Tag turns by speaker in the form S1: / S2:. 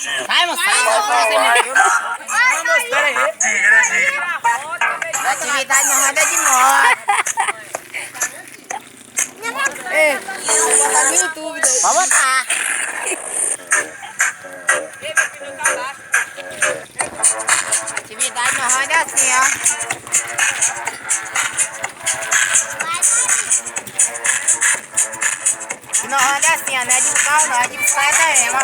S1: Vamos, peraí. Atividade não roda de moto. Vou botar no YouTube daí. Pode botar. Atividade não roda assim, ó. E não roda assim, ó. Não é de carro, não. É de bicicleta mesmo, ó.